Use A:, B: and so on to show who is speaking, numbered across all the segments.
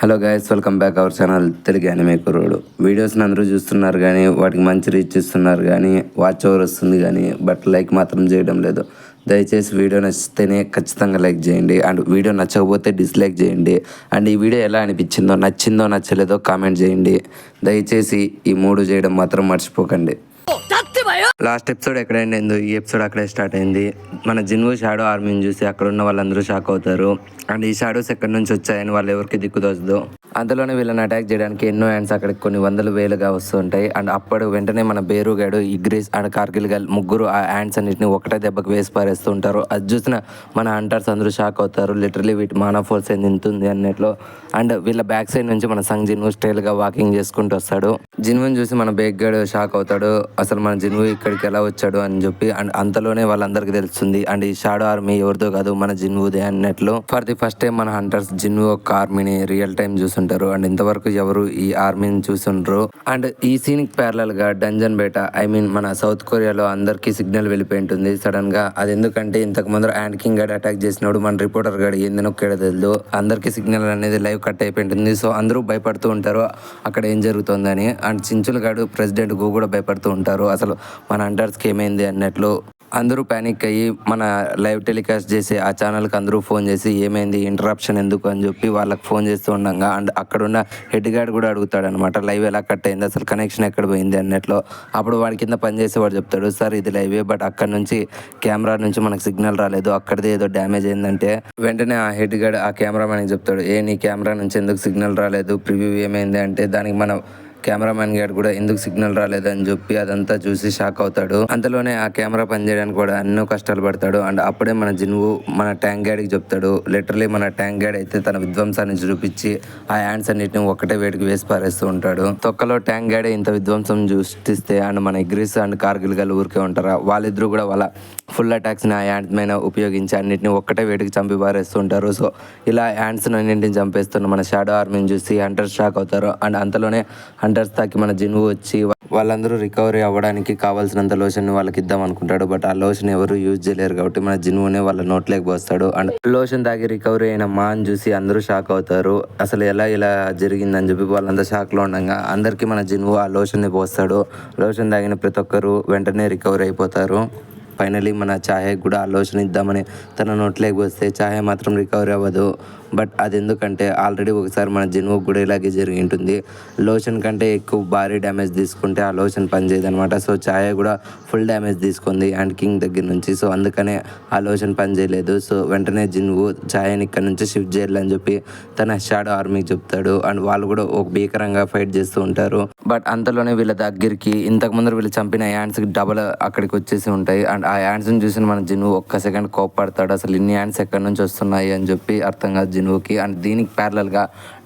A: Hello guys, welcome back our channel Telugu anime కుర్రోడు. వీడియోస్ని అందరూ చూస్తున్నారు కానీ వాటికి మంచి రీచ్ ఇస్తున్నారు కానీ వాచ్ ఓవర్ వస్తుంది కానీ బట్ లైక్ మాత్రం చేయడం లేదు. దయచేసి వీడియో నచ్చితేనే ఖచ్చితంగా లైక్ చేయండి అండ్ వీడియో నచ్చకపోతే డిస్లైక్ చేయండి. అండ్ ఈ వీడియో ఎలా అనిపించిందో, నచ్చిందో నచ్చలేదో కామెంట్ చేయండి. దయచేసి ఈ 3 చేయడం మాత్రం మర్చిపోకండి. లాస్ట్ ఎపిసోడ్ ఎక్కడ అయిందో ఈ ఎపిసోడ్ అక్కడే స్టార్ట్ అయింది. మన జిన్వు షాడో ఆర్మీని చూసి అక్కడ ఉన్న వాళ్ళందరూ షాక్ అవుతారు. అండ్ ఈ షాడోస్ ఎక్కడి నుంచి వచ్చాయని వాళ్ళు ఎవరికి దిక్కుదోచదు. అందులోనే వీళ్ళని అటాక్ చేయడానికి ఎన్నో హ్యాండ్స్ అక్కడికి కొన్ని వందలు వేలుగా వస్తుంటాయి. అండ్ అప్పుడు వెంటనే మన బేరుగాడు, ఇగ్రీస్ అండ్ కార్గిల్ గల్ ముగ్గురు ఆ హ్యాండ్స్ అన్నింటిని ఒకటే దెబ్బకు వేసి పారేస్తూ ఉంటారు. అది చూసిన మన హంటర్స్ అందరూ షాక్ అవుతారు. లిటరలీ వీటి మానా ఫోర్స్ ఏంది ఇంతుంది అన్నట్లు. అండ్ వీళ్ళ బ్యాక్ సైడ్ నుంచి మన సంగ్ జిన్వు స్టైల్గా వాకింగ్ చేసుకుంటూ వస్తాడు. జిన్వుని చూసి మన బేగ్గాడు షాక్ అవుతాడు. అసలు మన జిన్వు ఇక్కడికి ఎలా వచ్చాడు అని చెప్పి. అండ్ అంతలోనే వాళ్ళందరికీ తెలుస్తుంది అండ్ ఈ షాడో ఆర్మీ ఎవరితో కాదు మన జిన్వుదే అన్నట్లు. ఫర్ ది ఫస్ట్ టైం మన హంటర్స్ జిన్వు ఒక ఆర్మీని రియల్ టైం చూసుంటారు. అండ్ ఇంతవరకు ఎవరు ఈ ఆర్మీని చూసుండ్రు. అండ్ ఈ సీన్కి ప్యారలల్ గా డంజన్ బేట మన సౌత్ కొరియాలో అందరికీ సిగ్నల్ వెళ్ళిపోయి ఉంటుంది సడన్ గా. అది ఎందుకంటే ఇంతకు ముందు యాండ్ కింగ్ గడ్ అటాక్ చేసినాడు. మన రిపోర్టర్ గడు ఏంది నొక్కేడో తెలియదు. అందరికీ సిగ్నల్ అనేది లైవ్ కట్ అయిపోయి ఉంటుంది. సో అందరూ భయపడుతూ ఉంటారు అక్కడ ఏం జరుగుతుందని. అండ్ చించులు గడు ప్రెసిడెంట్ గో కూడా భయపడుతూ ఉంటారు అసలు మన హంటర్స్కి ఏమైంది అన్నట్లు. అందరూ ప్యానిక్ అయ్యి మన లైవ్ టెలికాస్ట్ చేసి ఆ ఛానల్కి అందరూ ఫోన్ చేసి ఏమైంది, ఇంటరప్షన్ ఎందుకు అని చెప్పి వాళ్ళకి ఫోన్ చేస్తూ ఉండగా అండ్ అక్కడున్న హెడ్ గార్డ్ కూడా అడుగుతాడు అనమాట లైవ్ ఎలా కట్ అయింది, అసలు కనెక్షన్ ఎక్కడ పోయింది అన్నట్లు. అప్పుడు వాడి కింద పనిచేసేవాడు చెప్తాడు, సార్ ఇది లైవే బట్ అక్కడ నుంచి కెమెరా నుంచి మనకు సిగ్నల్ రాలేదు, అక్కడిది ఏదో డ్యామేజ్ అయిందంటే వెంటనే ఆ హెడ్ గార్డ్ ఆ కెమెరామ్యాన్కి చెప్తాడు, నీ కెమెరా నుంచి ఎందుకు సిగ్నల్ రాలేదు, ప్రివ్యూ ఏమైంది అంటే దానికి మన కెమెరామ్యాన్ గారు కూడా ఎందుకు సిగ్నల్ రాలేదని చెప్పి అదంతా చూసి షాక్ అవుతాడు. అంతలోనే ఆ కెమెరా పనిచేయడానికి కూడా ఎన్నో కష్టాలు పడతాడు. అండ్ అప్పుడే మన జిన్వు మన ట్యాంక్ గాడికి చెప్తాడు. లిటరలీ మన ట్యాంక్ గాడ్ అయితే తన విధ్వంసాన్ని చూపించి ఆ హ్యాండ్స్ అన్నిటిని ఒకటే వేడికి వేసి పారేస్తూ ఉంటాడు. తొక్కలో ట్యాంక్ గాడే ఇంత విధ్వంసం సృష్టిస్తే అండ్ మన ఇగ్రీస్ అండ్ కార్గిల్ గల్ ఊరికే ఉంటారా, వాళ్ళిద్దరూ కూడా వాళ్ళ ఫుల్ అటాక్స్ని ఆ హ్యాండ్స్ మీద ఉపయోగించి అన్నింటిని ఒక్కటే వేడికి చంపి పారేస్తూ ఉంటారు. సో ఇలా హ్యాండ్స్ అన్నింటిని చంపేస్తున్న మన షాడో ఆర్మీని చూసి హంటర్స్ షాక్ అవుతారు. అండ్ అంతలోనే హంటర్స్ తాకి మన జిన్వు వచ్చి వాళ్ళందరూ రికవరీ అవ్వడానికి కావాల్సినంత లోషన్ వాళ్ళకి ఇద్దాం అనుకుంటాడు. బట్ ఆ లోషన్ ఎవరు యూజ్ చేయలేరు కాబట్టి మన జిన్వునే వాళ్ళ నోట్లోకి పోస్తాడు. అండ్ లోషన్ తాగి రికవరీ అయిన మాని చూసి అందరూ షాక్ అవుతారు. అసలు ఇలా జరిగిందని చెప్పి వాళ్ళంతా షాక్లో ఉండగా అందరికీ మన జిన్వు ఆ లోషన్ని పోస్తాడు. లోషన్ తాగిన ప్రతి ఒక్కరు వెంటనే రికవరీ అయిపోతారు. ఫైనలీ మన ఛాయ కూడా ఆ లోషన్ ఇద్దామని తన నోట్లోకి వస్తే ఛాయ మాత్రం రికవరీ అవ్వదు. బట్ అది ఎందుకంటే ఆల్రెడీ ఒకసారి మన జిన్వు కూడా ఇలాగే జరిగి ఉంటుంది. లోషన్ కంటే ఎక్కువ భారీ డ్యామేజ్ తీసుకుంటే ఆ లోషన్ పనిచేయదు అనమాట. సో ఛాయ కూడా ఫుల్ డ్యామేజ్ తీసుకుంది అండ్ కింగ్ దగ్గర నుంచి. సో అందుకనే ఆ లోషన్ పనిచేయలేదు. సో వెంటనే జిన్వు ఛాయని ఇక్కడ నుంచి షిఫ్ట్ చేయాలని చెప్పి తన షాడో ఆర్మీకి చెప్తాడు. అండ్ వాళ్ళు కూడా ఒక భీకరంగా ఫైట్ చేస్తూ ఉంటారు. బట్ అంతలోనే వీళ్ళ దగ్గరికి ఇంతకు ముందు వీళ్ళు చంపిన హ్యాండ్స్కి డబల్ అక్కడికి వచ్చేసి ఉంటాయి. అండ్ ఆ హ్యాండ్స్ని చూసిన మన జిన్వు ఒక్క సెకండ్ కోప్పడతాడు. అసలు ఇన్ని హ్యాండ్స్ ఎక్కడి నుంచి వస్తున్నాయి అని చెప్పి అర్థం కాదు జిన్వుకి. అండ్ దీనికి ప్యారలల్గా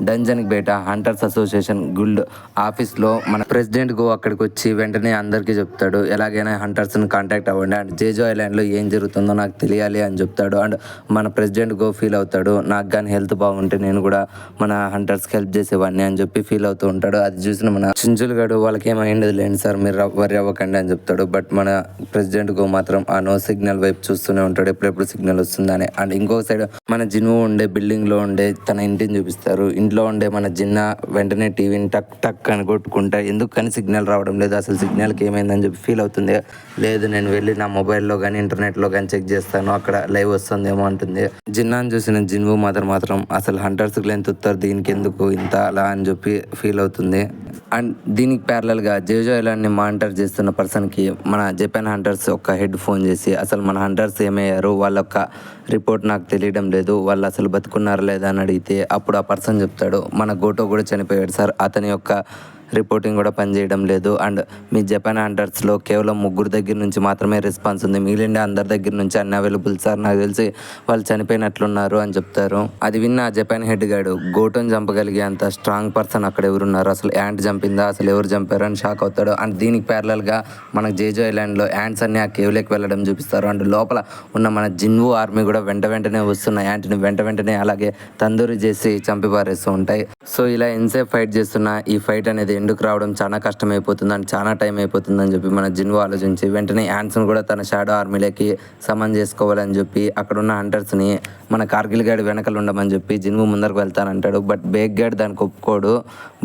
A: డంజన్కి బయట హంటర్స్ అసోసియేషన్ గుల్డ్ ఆఫీస్లో మన ప్రెసిడెంట్ గో అక్కడికి వచ్చి వెంటనే అందరికీ చెప్తాడు, ఎలాగైనా హంటర్స్ని కాంటాక్ట్ అవ్వండి అండ్ జేజో ఐలాండ్లో ఏం జరుగుతుందో నాకు తెలియాలి అని చెప్తాడు. అండ్ మన ప్రెసిడెంట్ గో ఫీల్ అవుతాడు, నాకు కానీ హెల్త్ బాగుంటే నేను కూడా మన హంటర్స్కి హెల్ప్ చేసేవాడిని అని చెప్పి ఫీల్ అవుతూ ఉంటాడు. అది చూసిన మన చించులు గడు వాళ్ళకి ఏమైంది లేండి సార్, మీరు వర్రీ అవ్వకండి అని చెప్తాడు. బట్ మన ప్రెసిడెంట్ గో మాత్రం ఆ నో సిగ్నల్ వైపు చూస్తూనే ఉంటాడు, ఎప్పుడెప్పుడు సిగ్నల్ వస్తుందని. అండ్ ఇంకో సైడ్ మన జిన్వు ఉండే బిల్డింగ్ లో ఉండే తన ఇంటిని చూపిస్తారు. ఇంట్లో ఉండే మన జిన్న వెంటనే టీవీని టక్ టక్ అని కొట్టుకుంటా ఎందుకు కానీ సిగ్నల్ రావడం లేదు, అసలు సిగ్నల్కి ఏమైందని చెప్పి ఫీల్ అవుతుంది. లేదు నేను వెళ్ళి నా మొబైల్లో కానీ ఇంటర్నెట్లో కానీ చెక్ చేస్తాను, అక్కడ లైవ్ వస్తుందేమో అంటుంది. జిన్నాని చూసిన జిన్వు మాత్రం అసలు హంటర్స్కి లెంత్ ఉత్తారు, దీనికి ఎందుకు ఇంత అలా అని చెప్పి ఫీల్ అవుతుంది. అండ్ దీనికి ప్యారలల్గా జేజో ఐలాండ్ని మానిటర్ చేస్తున్న పర్సన్కి మన జపాన్ హంటర్స్ ఒక హెడ్ ఫోన్ చేసి అసలు మన హంటర్స్ ఏమయ్యారు, వాళ్ళ యొక్క రిపోర్ట్ నాకు తెలియడం లేదు, వాళ్ళు అసలు బతుకున్నారా లేదా అని అడిగితే అప్పుడు ఆ పర్సన్ చెప్తాడు, మన గోటో కూడా చనిపోయాడు సార్, అతని యొక్క రిపోర్టింగ్ కూడా పనిచేయడం లేదు. అండ్ మీ జపాన్ హంటర్స్లో కేవలం 3 దగ్గర నుంచి మాత్రమే రెస్పాన్స్ ఉంది, మిగిలిన అందరి దగ్గర నుంచి అన్ని అవైలబుల్ సార్, నాకు తెలిసి వాళ్ళు చనిపోయినట్లున్నారు అని చెప్తారు. అది విన్న ఆ జపాన్ హెడ్ గాడు గోటోని చంపగలిగే అంత స్ట్రాంగ్ పర్సన్ అక్కడ ఎవరున్నారు, అసలు యాంట్ చంపిందా, అసలు ఎవరు చంపారు అని షాక్ అవుతాడు. అండ్ దీనికి ప్యారలల్గా మనకు జేజో ఐలాండ్లో యాంట్స్ అన్ని ఆ కేవ్లోకి వెళ్ళడం చూపిస్తారు. అండ్ లోపల ఉన్న మన జిన్వు ఆర్మీ కూడా వెంటనే వస్తున్న యాంట్ని వెంటనే అలాగే తందూరి చేసి చంపి పారేస్తూ ఉంటాయి. సో ఇలా ఎంతసేపు ఫైట్ చేస్తున్న ఈ ఫైట్ అనేది ఎండుకు రావడం చాలా కష్టమైపోతుంది అండ్ చాలా టైం అయిపోతుంది అని చెప్పి మన జిన్వు ఆలోచించి వెంటనే యాన్సన్ కూడా తన షాడో ఆర్మీలోకి సమన్ చేసుకోవాలని చెప్పి అక్కడ ఉన్న హంటర్స్ని మన కార్గిల్ గైడ్ వెనకలు ఉండమని చెప్పి జిన్వు ముందరకు వెళ్తానంటాడు. బట్ బేగ్ గైడ్ దానికి ఒప్పుకోడు.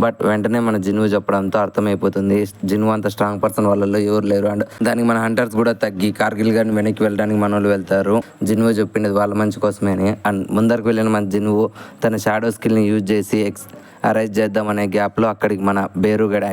A: బట్ వెంటనే మన జిన్వు చెప్పడంతో అర్థమైపోతుంది జిన్వు అంత స్ట్రాంగ్ పర్సన్ వాళ్ళలో ఎవరు లేరు అండ్ దానికి మన హంటర్స్ కూడా తగ్గి కార్గిల్ గైడ్ వెనక్కి వెళ్ళడానికి మన వాళ్ళు వెళ్తారు. జిన్వు చెప్పిండేది వాళ్ళ మంచి కోసమే అండ్ ముందరకు వెళ్ళిన మన జిన్వు తన షాడో స్కిల్ని యూజ్ చేసి అరైజ్ చేద్దామనే గ్యాప్లో అక్కడికి మన బేరు guide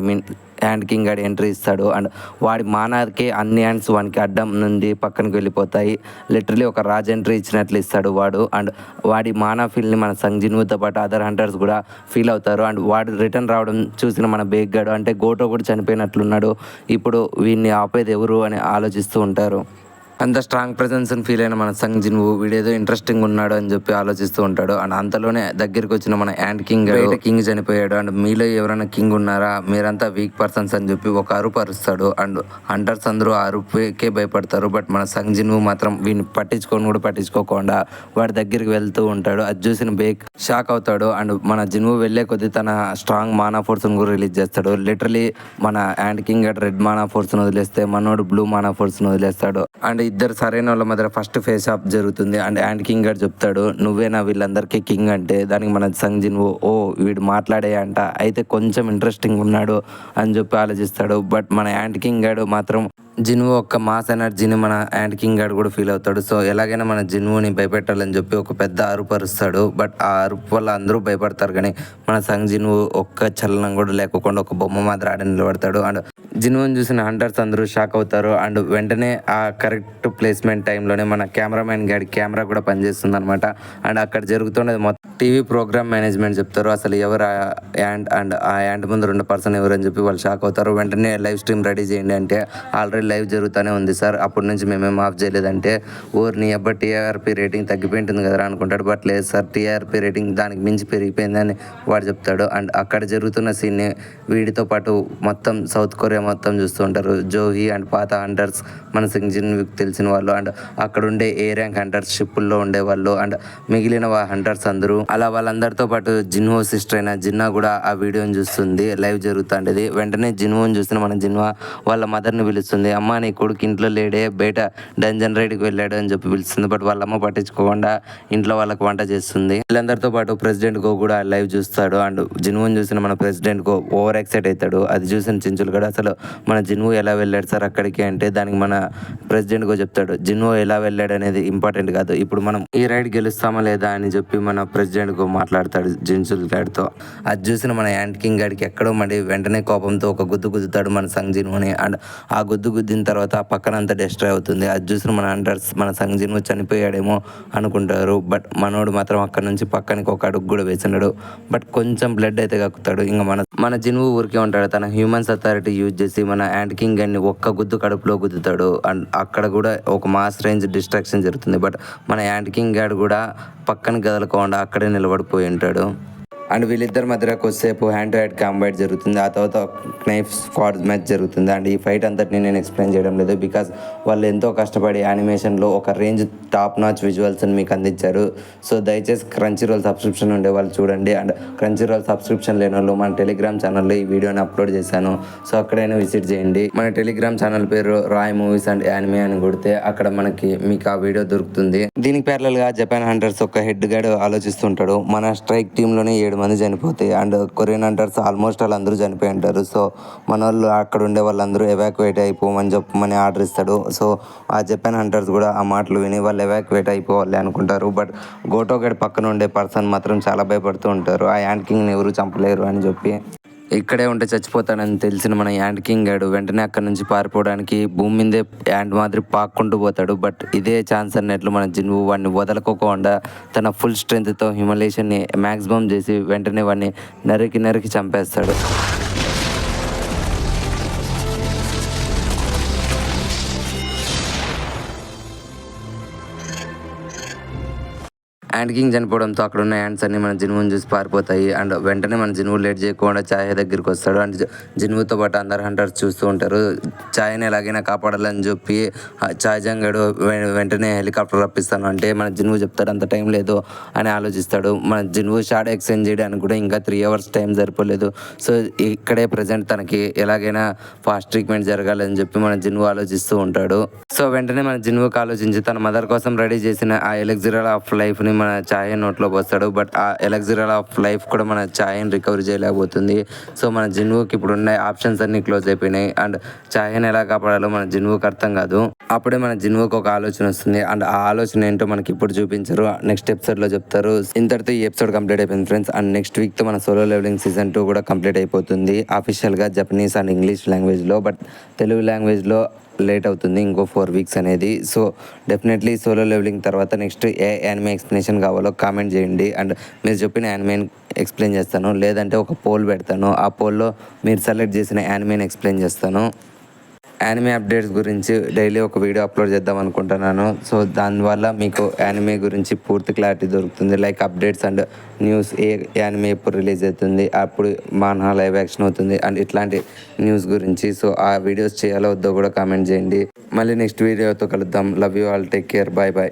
A: hand king guide entry ఇస్తాడు అండ్ వాడి మానాకి అన్ని హ్యాండ్స్ వానికి అడ్డం నుండి పక్కనకి వెళ్ళిపోతాయి. లిటరలీ ఒక రాజ్ ఎంట్రీ ఇచ్చినట్లు ఇస్తాడు వాడు అండ్ వాడి మానా ఫీల్ని మన సంగ్ జిన్వుతో పాటు అదర్ హంటర్స్ కూడా ఫీల్ అవుతారు అండ్ వాడు రిటర్న్ రావడం చూసిన మన బేగ్ గైడ్ అంటే గోటో కూడా చనిపోయినట్లున్నాడు, ఇప్పుడు వీడిని ఆపేది ఎవరు అని ఆలోచిస్తూ ఉంటారు. అంత స్ట్రాంగ్ ప్రెజెన్స్ని ఫీల్ అయిన మన సంగ్ జిన్వు వీడేదో ఇంట్రెస్టింగ్ ఉన్నాడు అని చెప్పి ఆలోచిస్తూ ఉంటాడు అండ్ అంతలోనే దగ్గరికి వచ్చిన మన యాండ్ కింగ్ కింగ్ చనిపోయాడు అండ్ మీలో ఎవరైనా కింగ్ ఉన్నారా, మీరంతా వీక్ పర్సన్స్ అని చెప్పి ఒక అరుపు అరుస్తాడు అండ్ హంటర్స్ అందరూ ఆ అరుపుకే భయపడతారు. బట్ మన సంగ్ జిన్వు మాత్రం వీడిని పట్టించుకోకుండా వాడి దగ్గరికి వెళ్తూ ఉంటాడు. అది చూసిన బేక్ షాక్ అవుతాడు అండ్ మన జిన్వు వెళ్లే కొద్దీ తన స్ట్రాంగ్ మానా ఫోర్స్ని కూడా రిలీజ్ చేస్తాడు. లిటరలీ మన యాండ్ కింగ్ రెడ్ మానా ఫోర్స్ని వదిలేస్తే మనోడు బ్లూ మానా ఫోర్స్ని వదిలేస్తాడు అండ్ ఇద్దరు సరైన వాళ్ళ మధ్య ఫస్ట్ ఫేస్ ఆఫ్ జరుగుతుంది అండ్ హ్యాండ్ కింగ్ గారు చెప్తాడు నువ్వేనా వీళ్ళందరికీ కింగ్ అంటే, దానికి మన సంగ్ జిన్వు ఓ వీడు మాట్లాడే అంట అయితే కొంచెం ఇంట్రెస్టింగ్ ఉన్నాడు అని చెప్పి ఆలోచిస్తాడు. బట్ మన హ్యాండ్ కింగ్ గారు మాత్రం జిన్వు ఒక్క మాస్ ఎనర్జీని మన హ్యాండ్ కింగ్ గారు కూడా ఫీల్ అవుతాడు. సో ఎలాగైనా మన జిన్వుని భయపెట్టాలని చెప్పి ఒక పెద్ద అరుపు అరుస్తాడు. బట్ ఆ అరుపు వల్ల అందరూ భయపడతారు కానీ మన సంగ్ జిన్వు ఒక్క చలనం కూడా లేకుండా ఒక బొమ్మ మాత్రం ఆడ నిలబడతాడు అండ్ జిన్వుని చూసిన హంటర్స్ అందరూ షాక్ అవుతారు అండ్ వెంటనే ఆ కరెక్ట్ ప్లేస్మెంట్ టైంలోనే మన కెమెరామెన్ గాడి కెమెరా కూడా పనిచేస్తుంది అనమాట అండ్ అక్కడ జరుగుతున్నది మొత్తం టీవీ ప్రోగ్రామ్ మేనేజ్మెంట్ చెప్తారు. అసలు ఎవరు యాండ్ అండ్ ఆ యాండ్ ముందు 2 పర్సన్ ఎవరు అని చెప్పి వాళ్ళు షాక్ అవుతారు. వెంటనే లైవ్ స్ట్రీమ్ రెడీ చేయండి అంటే ఆల్రెడీ లైవ్ జరుగుతూనే ఉంది సార్, అప్పటి నుంచి మేమేం ఆఫ్ చేయలేదంటే ఊరిని అబ్బా టీఆర్పీ రేటింగ్ తగ్గిపోయింటుంది కదా అనుకుంటాడు. బట్ లేదు సార్ టీఆర్పీ రేటింగ్ దానికి మించి పెరిగిపోయిందని వాడు చెప్తాడు అండ్ అక్కడ జరుగుతున్న సీన్ని వీడితో పాటు మొత్తం సౌత్ కొరియా మొత్తం చూస్తూ ఉంటారు. జోహీ అండ్ పాత హంటర్స్ మన సంగ్ జిన్వుకి తెలిసిన వాళ్ళు అండ్ అక్కడ ఉండే ఏ ర్యాంక్ హంటర్స్ షిప్పుల్లో ఉండేవాళ్ళు అండ్ మిగిలిన హంటర్స్ అందరూ అలా వాళ్ళందరితో పాటు జిన్హో సిస్టర్ అయిన జిన్నా కూడా ఆ వీడియోని చూస్తుంది, లైవ్ జరుగుతుండేది. వెంటనే జిన్హోని చూసిన మన జిన్వా వాళ్ళ మదర్ని పిలుస్తుంది, అమ్మ నీ కొడుకు ఇంట్లో లేడే బయట డంజన్ రైడ్కి వెళ్ళాడు అని చెప్పి పిలుస్తుంది. బట్ వాళ్ళ అమ్మ పట్టించుకోకుండా ఇంట్లో వాళ్ళకి వంట చేస్తుంది. వీళ్ళందరితో పాటు ప్రెసిడెంట్ గో కూడా లైవ్ చూస్తాడు అండ్ జిన్హోని చూసిన మన ప్రెసిడెంట్ గో ఓవర్ ఎక్సైట్ అవుతాడు. అది చూసిన చించులు కూడా అసలు మన జిన్హో ఎలా వెళ్ళాడు సార్ అక్కడికి అంటే దానికి మన ప్రెసిడెంట్ గో చెప్తాడు జిన్హో ఎలా వెళ్ళాడు అనేది ఇంపార్టెంట్ కాదు, ఇప్పుడు మనం ఈ రైడ్ గెలుస్తామా లేదా అని చెప్పి మన ప్రెసిడెంట్ గో మాట్లాడతాడు జిన్సుల్ గాడితో. అది చూసిన మన యాండ్ కింగ్ గాడికి ఎక్కడో మళ్ళీ వెంటనే కోపంతో ఒక గుద్దుతాడు మన సంగ్ జిన్హోని అండ్ ఆ గుద్దిన తర్వాత ఆ పక్కన అంతా డిస్ట్రాయ్ అవుతుంది. అది చూసిన మన హంటర్స్ మన సంగ్ జిన్హో చనిపోయాడేమో అనుకుంటారు. బట్ మనోడు మాత్రం అక్కడ నుంచి పక్కనికి ఒక అడుగు కూడా వేసినాడు. బట్ కొంచెం బ్లడ్ అయితే కక్కుతాడు. ఇంకా మన జిన్హో ఊరికే ఉంటాడు. తన హ్యూమన్స్ అథారిటీ యూజ్ చేసి మన యాండ్ కింగ్ గాడిని ఒక్క గుద్దు కడుపులో గుద్దుతాడు అండ్ అక్కడ కూడా ఒక మాస్ రేంజ్ డిస్ట్రాక్షన్ జరుగుతుంది. బట్ మన యాండ్ కింగ్ గాడు కూడా పక్కన కదలకుండా అక్కడే నిలబడిపోయి ఉంటాడు అండ్ వీళ్ళిద్దరి మధ్య కొద్దిసేపు హ్యాండ్ టు హ్యాండ్ కాంబాట్ జరుగుతుంది. ఆ తర్వాత నైఫ్ స్క్వాడ్ మ్యాచ్ జరుగుతుంది అండ్ ఈ ఫైట్ అంతటిని నేను ఎక్స్ప్లెయిన్ చేయడం లేదు బికాజ్ వాళ్ళు ఎంతో కష్టపడి యానిమేషన్లో ఒక రేంజ్ టాప్ నాచ్ విజువల్స్ని మీకు అందించారు. సో దయచేసి క్రంచీరోల్ సబ్స్క్రిప్షన్ ఉండే వాళ్ళు చూడండి అండ్ క్రంచీరోల్ సబ్స్క్రిప్షన్ లేని వాళ్ళు మన టెలిగ్రామ్ ఛానల్లో ఈ వీడియోని అప్లోడ్ చేశాను, సో అక్కడైనా విజిట్ చేయండి. మన టెలిగ్రామ్ ఛానల్ పేరు రాయ్ మూవీస్ అండ్ యానిమే అని కొడితే అక్కడ మీకు ఆ వీడియో దొరుకుతుంది. దీనికి ప్యారలల్గా జపాన్ హంటర్స్ ఒక హెడ్ గైడ్ ఆలోచిస్తుంటాడు. మన స్ట్రైక్ టీంలోనే 7 మంది చనిపోతాయి అండ్ కొరియన్ హంటర్స్ ఆల్మోస్ట్ వాళ్ళందరూ చనిపోయి ఉంటారు. సో మన వాళ్ళు అక్కడ ఉండే వాళ్ళందరూ ఎవాక్యువేట్ అయిపోమని చెప్పమని ఆర్డర్ ఇస్తాడు. సో ఆ జపాన్ హంటర్స్ కూడా ఆ మాటలు విని వాళ్ళు ఎవాక్యువేట్ అయిపోవాలి అనుకుంటారు. బట్ గోటో గడ్ పక్కన ఉండే పర్సన్ మాత్రం చాలా భయపడుతూ ఉంటారు, ఆ యాండ్ కింగ్ని ఎవరు చంపలేరు అని చెప్పి. ఇక్కడే ఉంటే చచ్చిపోతానని తెలిసిన మన యాండ్ కింగ్ గాడు వెంటనే అక్కడ నుంచి పారిపోవడానికి భూమి మీదే యాండ్ మాదిరి పాక్కుంటూ పోతాడు. బట్ ఇదే ఛాన్స్ అన్నట్లు మన జిన్వు వాడిని వదలకోకుండా తన ఫుల్ స్ట్రెంగ్త్తో హ్యూమిలేషన్ని మ్యాక్సిమం చేసి వెంటనే వాడిని నరికి చంపేస్తాడు. యాంట్ కింగ్ చనిపోవడంతో అక్కడ ఉన్న యాంట్స్ అన్ని మన జిన్వుని చూసి పారిపోతాయి. అండ్ వెంటనే మన జిన్వు లేట్ చేయకుండా ఛాయ దగ్గరికి వస్తాడు. అండ్ జిన్వుతో పాటు అందరు హంటర్స్ చూస్తూ ఉంటారు. ఛాయని ఎలాగైనా కాపాడాలని చెప్పి ఛాయ్ జంగడు వెంటనే హెలికాప్టర్ రప్పిస్తాను అంటే మన జిన్వు చెప్తాడు అంత టైం లేదు అని ఆలోచిస్తాడు. మన జిన్వు షాడో ఎక్స్చేంజ్ చేయడానికి కూడా ఇంకా 3 hours టైం సరిపోలేదు. సో ఇక్కడే ప్రజెంట్ తనకి ఎలాగైనా ఫాస్ట్ ట్రీట్మెంట్ జరగాలని చెప్పి మన జిన్వు ఆలోచిస్తూ ఉంటాడు. సో వెంటనే మన జిన్వుకి ఆలోచించి తన మదర్ కోసం రెడీ చేసిన ఆ ఎలక్జిరల్ ఆఫ్ లైఫ్ని మన ఛాయ నోట్లో పోస్తాడు. బట్ ఆ ఎలక్జిరల్ ఆఫ్ లైఫ్ కూడా మన ఛాయని రికవర్ చేయలేకపోతుంది. సో మన జిన్వుకి ఇప్పుడు ఉన్న ఆప్షన్స్ అన్ని క్లోజ్ అయిపోయినాయి. అండ్ ఛాయని ఎలా కాపాడాలో మన జిన్వుకి అర్థం కాదు. అప్పుడే మన జిన్వుకి ఒక ఆలోచన వస్తుంది. అండ్ ఆ ఆలోచన ఏంటో మనకి ఇప్పుడు చూపించరు, నెక్స్ట్ ఎపిసోడ్లో చెప్తారు. ఇంతటితో ఈ ఎపిసోడ్ కంప్లీట్ అయిపోయింది ఫ్రెండ్స్. అండ్ నెక్స్ట్ వీక్తో మన సోలో లెవెలింగ్ సీజన్ 2 కూడా కంప్లీట్ అయిపోతుంది అఫీషియల్గా జపనీస్ అండ్ ఇంగ్లీష్ లాంగ్వేజ్లో. బట్ తెలుగు లాంగ్వేజ్లో లేట్ అవుతుంది, ఇంకో 4 weeks అనేది. సో డెఫినెట్లీ సోలో లెవెలింగ్ తర్వాత నెక్స్ట్ ఏ యానిమే ఎక్స్ప్లెనేషన్ కావాలో కామెంట్ చేయండి. అండ్ మీరు చెప్పిన యానిమేని ఎక్స్ప్లెయిన్ చేస్తాను, లేదంటే ఒక పోల్ పెడతాను. ఆ పోల్లో మీరు సెలెక్ట్ చేసిన యానిమేని ఎక్స్ప్లెయిన్ చేస్తాను. యానిమే అప్డేట్స్ గురించి డైలీ ఒక వీడియో అప్లోడ్ చేద్దాం అనుకుంటున్నాను. సో దానివల్ల మీకు యానిమే గురించి పూర్తి క్లారిటీ దొరుకుతుంది. లైక్ అప్డేట్స్ అండ్ న్యూస్, ఏ యానిమే ఎప్పుడు రిలీజ్ అవుతుంది, అప్పుడు మాన్హా లైవ్ యాక్షన్ అవుతుంది అండ్ ఇట్లాంటి న్యూస్ గురించి. సో ఆ వీడియోస్ చేయాలో వద్దో కూడా కామెంట్ చేయండి. మళ్ళీ నెక్స్ట్ వీడియోతో కలుద్దాం. Love you all, take care, bye bye.